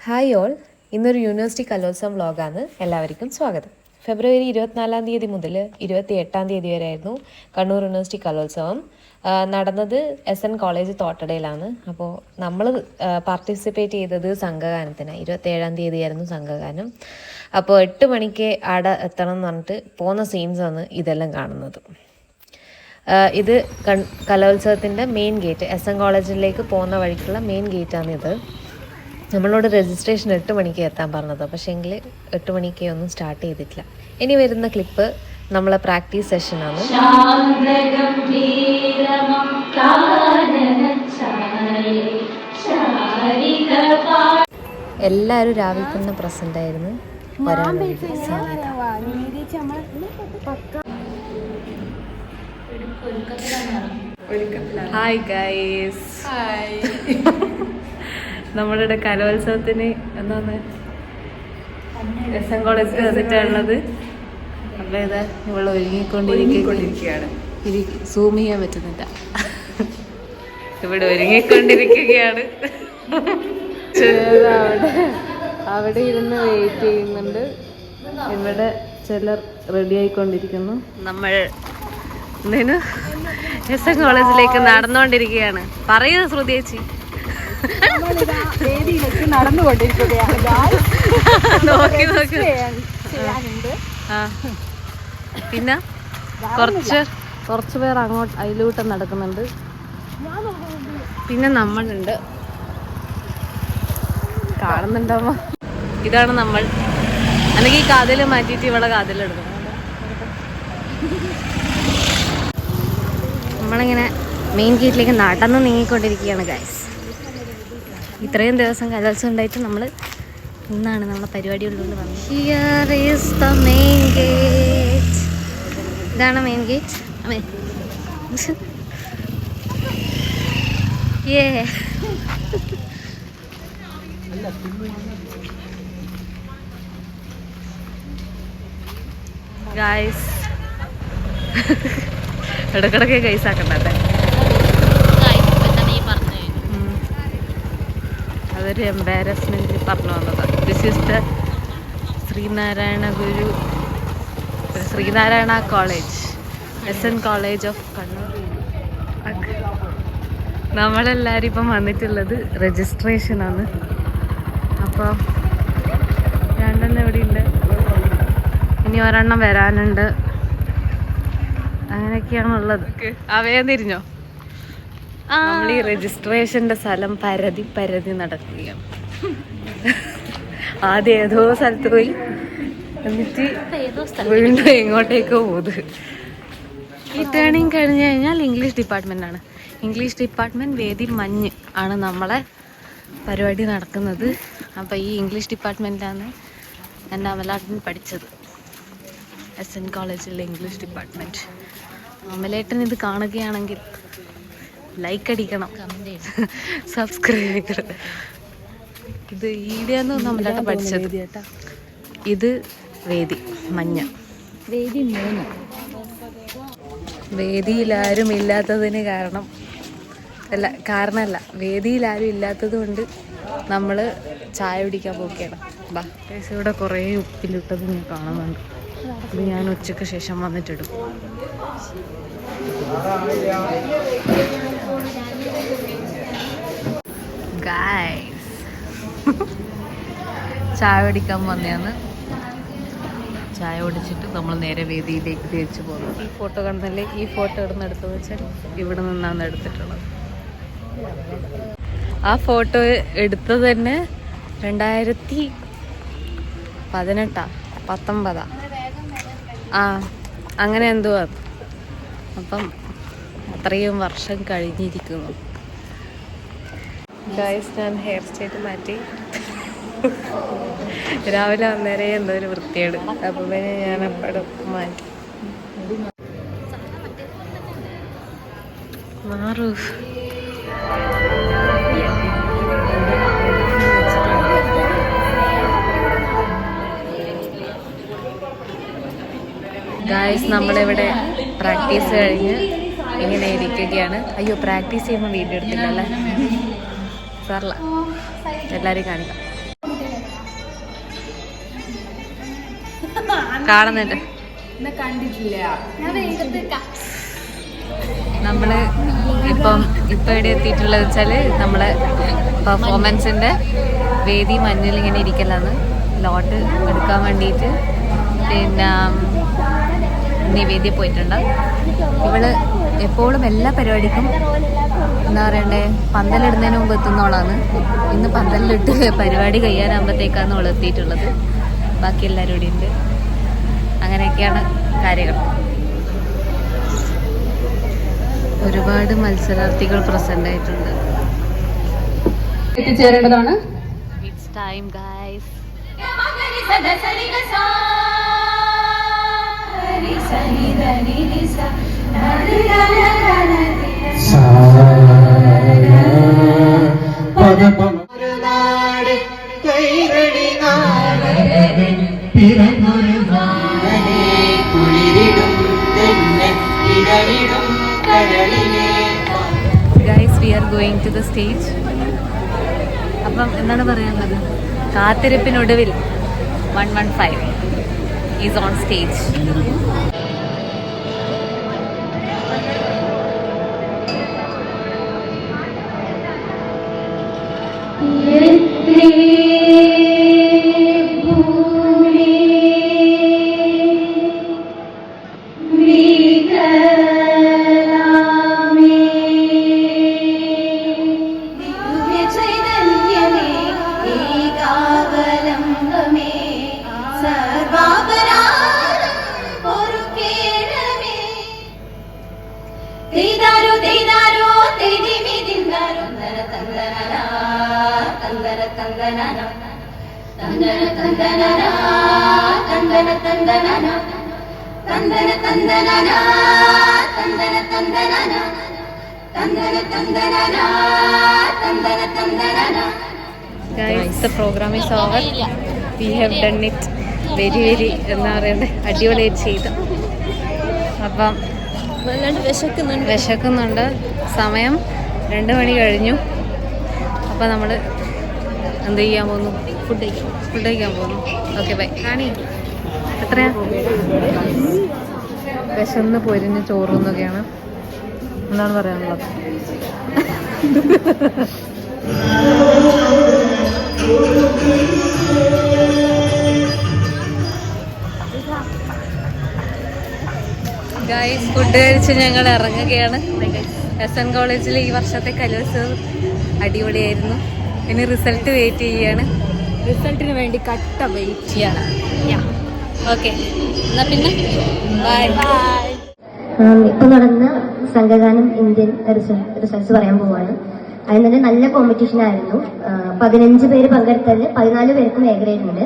Hi all, ഇന്നൊരു university കലോത്സവം വ്ളോഗാണ്. എല്ലാവർക്കും സ്വാഗതം. ഫെബ്രുവരി 24 മുതൽ 28 വരെയായിരുന്നു കണ്ണൂർ യൂണിവേഴ്സിറ്റി കലോത്സവം. നടന്നത് SN കോളേജ് തോട്ടടയിലാണ്. അപ്പോൾ നമ്മൾ പാർട്ടിസിപ്പേറ്റ് ചെയ്തത് സംഘഗാനത്തിന്. 27 ആയിരുന്നു സംഘഗാനം. അപ്പോൾ 8 മണിക്ക് അവിടെ എത്തണം എന്ന് പറഞ്ഞിട്ട് പോകുന്ന സീൻസാണ് ഇതെല്ലാം കാണുന്നത്. ഇത് കലോത്സവത്തിൻ്റെ മെയിൻ ഗേറ്റ്, SN കോളേജിലേക്ക് പോകുന്ന വഴിക്കുള്ള മെയിൻ ഗേറ്റാണിത്. നമ്മളോട് രജിസ്ട്രേഷൻ 8 മണിക്ക് എത്താൻ പറഞ്ഞത്, പക്ഷേ എങ്കിൽ 8 മണിക്ക് ഒന്നും സ്റ്റാർട്ട് ചെയ്തിട്ടില്ല. ഇനി വരുന്ന ക്ലിപ്പ് നമ്മളെ പ്രാക്ടീസ് സെഷനാണ്. എല്ലാവരും രാവിലെ തന്നെ പ്രസന്റ് ആയിരുന്നു. ഹായ് ഗൈസ്, നമ്മളുടെ കലോത്സവത്തിന് എന്താണ് SN കോളേജിൽ വന്നിട്ടുള്ളത്. അപ്പോൾ ഇതാ ഇവിടെ ഒരുങ്ങിക്കൊണ്ടിരിക്കുകയാണ്. സൂം ചെയ്യാൻ പറ്റുന്നില്ല. ഇവിടെ ഒരുങ്ങിക്കൊണ്ടിരിക്കുകയാണ്. അവിടെ ഇരുന്ന് വെയിറ്റ് ചെയ്യുന്നുണ്ട്. ഇവിടെ ചിലർ റെഡി ആയിക്കൊണ്ടിരിക്കുന്നു. നമ്മൾ SN കോളേജിലേക്ക് നടന്നുകൊണ്ടിരിക്കുകയാണ്. പറയൂ ശ്രുതി ചേച്ചി. നടന്നുകൊണ്ടിരിക്കുകയാണ്. പിന്നെ കുറച്ച് പേർ അങ്ങോട്ട് അതിലൂട്ടം നടക്കുന്നുണ്ട്. പിന്നെ നമ്മളുണ്ട്, കാണുന്നുണ്ടാവുമ്പോ. ഇതാണ് നമ്മൾ. അല്ലെങ്കിൽ ഈ കാതിൽ മാറ്റിയിട്ട് ഇവിടെ കാതിലെടുക്കണം. നമ്മളിങ്ങനെ മെയിൻ ഗേറ്റിലേക്ക് നടന്ന് നീങ്ങിക്കൊണ്ടിരിക്കുകയാണ് ഗൈസ്. ഇത്രയും ദിവസം കലോത്സവം ഉണ്ടായിട്ട് നമ്മൾ ഇന്നാണ് നമ്മളെ പരിപാടികളിലൂടെ വന്നത്. Here is the main gate. ഇതാണ് മെയിൻ ഗേറ്റ്. ഗൈസ് ഇടക്കിടക്ക് ഗൈസ് ആക്കണ്ടേ. അതൊരു എംബാരസ്മെന്റ് പറഞ്ഞു വന്നതാണ്. This is the Sreenarayana college, SN college of Kannur. നമ്മളെല്ലാവരും ഇപ്പം വന്നിട്ടുള്ളത് രജിസ്ട്രേഷനാണ്. അപ്പോൾ രണ്ടെണ്ണം ഇവിടെ ഉണ്ട്, ഇനി ഒരെണ്ണം വരാനുണ്ട്. അങ്ങനെയൊക്കെയാണുള്ളത്. അവയം തിരിഞ്ഞോ? നമ്മൾ ഈ രജിസ്ട്രേഷന്റെ സ്ഥലം പരതി നടക്കുകയാണ്. ആദ്യം ഏതോ സ്ഥലത്ത് പോയി, എന്നിട്ട് വീണ്ടും എങ്ങോട്ടേക്കോ പോകുന്നത്. ഈ ടേണിങ് കഴിഞ്ഞ് കഴിഞ്ഞാൽ ഇംഗ്ലീഷ് ഡിപ്പാർട്ട്മെന്റ് ആണ്. ഇംഗ്ലീഷ് ഡിപ്പാർട്ട്മെന്റ് വേദി മഞ്ഞ് ആണ് നമ്മളെ പരിപാടി നടക്കുന്നത്. അപ്പോൾ ഈ ഇംഗ്ലീഷ് ഡിപ്പാർട്ട്മെന്റിലാണ് എൻ്റെ അമലാട്ടൻ പഠിച്ചത്. SN കോളേജിലെ ഇംഗ്ലീഷ് ഡിപ്പാർട്ട്മെന്റ്. അമലേട്ടൻ ഇത് കാണുകയാണെങ്കിൽ ലൈക്ക് അടിക്കണം, സബ്സ്ക്രൈബ് ചെയ്യണം. ഇത് ഈടെയാന്ന് നമ്മളാട്ട പഠിച്ചത്. ഇത് വേദി മഞ്ഞ. വേദി 3. വേദിയിലാരും ഇല്ലാത്തതിന് കാരണമല്ല, വേദിയിലാരും ഇല്ലാത്തത് കൊണ്ട് നമ്മൾ ചായ കുടിക്കാൻ പോവുകയാണ്. ഇവിടെ കുറേ ഉപ്പിലിട്ടത് ഞാൻ കാണുന്നുണ്ട്. ഇത് ഞാൻ ഉച്ചയ്ക്ക് ശേഷം വന്നിട്ടിടും. ഗൈസ് ചായ കുടിക്കാൻ വന്നതാണ്. ചായ കുടിച്ചിട്ട് നമ്മൾ നേരെ വേദിയിലേക്ക് തിരിച്ചു പോകുന്നത്. ഈ ഫോട്ടോ കണ്ടല്ലേ, ഈ ഫോട്ടോ ഇവിടുന്ന് എടുത്തതെന്ന് വെച്ചാൽ ഇവിടെ നിന്നാണ് എടുത്തിട്ടുള്ളത്. ആ ഫോട്ടോ എടുത്തത് തന്നെ 2018-19 അങ്ങനെ എന്തോ. അപ്പം അത്രയും വർഷം കഴിഞ്ഞിരിക്കുന്നു. ഗൈസ്, ഞാൻ ഹെയർ സ്റ്റൈൽ മാറ്റി. രാവിലെ അന്നേരം എന്തോ ഒരു വൃത്തിയേട്, അപ്പം പിന്നെ ഞാൻ എപ്പോഴും മാറ്റി മാറൂ. ഗായ്സ്, നമ്മളിവിടെ പ്രാക്ടീസ് കഴിഞ്ഞ് ഇങ്ങനെ ഇരിക്കുകയാണ്. അയ്യോ, പ്രാക്ടീസ് ചെയ്യുമ്പോൾ വീഡിയോ എടുത്തില്ലല്ലേ. സാറില്ല, എല്ലാവരെയും കാണിക്കാം. കാണുന്നുണ്ട്. നമ്മള് ഇപ്പം എവിടെ എത്തിയിട്ടുള്ളത് വെച്ചാല് നമ്മളെ പെർഫോമൻസിന്റെ വേദി മഞ്ഞിൽ ഇങ്ങനെ ഇരിക്കലാണ്. ലോട്ട് എടുക്കാൻ വേണ്ടിയിട്ട് പിന്നെ നിവേദ്യ പോയിട്ടുണ്ട്. ഇവള് എപ്പോഴും എല്ലാ പരിപാടിക്കും എന്താ പറയണ്ടേ, പന്തലിടുന്നതിന് മുമ്പ് എത്തുന്നോളാണ്. ഇന്ന് പന്തലിലിട്ട് പരിപാടി കഴിയാനാകുമ്പോഴത്തേക്കാണ് അവൾ എത്തിയിട്ടുള്ളത്. ബാക്കി എല്ലാവരും ഇവിടെ ഉണ്ട്. അങ്ങനെയൊക്കെയാണ് കാര്യങ്ങൾ. ഒരുപാട് മത്സരാർത്ഥികൾ പ്രസന്റ് ആയിട്ടുണ്ട്. എത്തിച്ചേരേണ്ടതാണ്. It's time guys. Guys, we are going to the stage. അപ്പം എന്താണ് പറയാനുള്ളത്? കാത്തിരിപ്പിനൊടുവിൽ 115 is on stage. Guys, the program is over. We have done it very എന്താ പറയുന്നത്, അടിപൊളിയായിട്ട് ചെയ്തു. അപ്പം വിശക്കുന്നുണ്ട്. സമയം 2 മണി കഴിഞ്ഞു. അപ്പം നമ്മൾ എന്ത് ചെയ്യാൻ പോകുന്നു? ഫുഡ് കഴിക്കാൻ പോകുന്നു. Okay bye. കാണി എത്രയാ? വിശന്ന് പൊരിഞ്ഞ് ചോറുന്നൊക്കെയാണ്. എന്താണ് പറയാനുള്ളത്? ഗൈസ്, ഫുഡ് കഴിച്ച് ഞങ്ങൾ ഇറങ്ങുകയാണ്. SN കോളേജിൽ ഈ വർഷത്തെ കലോത്സവം അടിപൊളിയായിരുന്നു. ഇനി റിസൾട്ട് വെയിറ്റ് ചെയ്യാണ്. റിസൾട്ടിന് വേണ്ടി കട്ട വെയിറ്റ് ചെയ്യണം. ഓക്കെ, എന്നാ പിന്നെ ബൈ. ഇപ്പൊ നടന്ന സംഘഗാനം ഇന്ത്യൻ റിസൾട്ട്സ് പറയാൻ പോവാണ്. അതിന് നല്ല കോമ്പറ്റീഷൻ ആയിരുന്നു. 15 പേര് പങ്കെടുത്തതിൽ 14 പേർക്കും എ ഗ്രേഡ് ഉണ്ട്.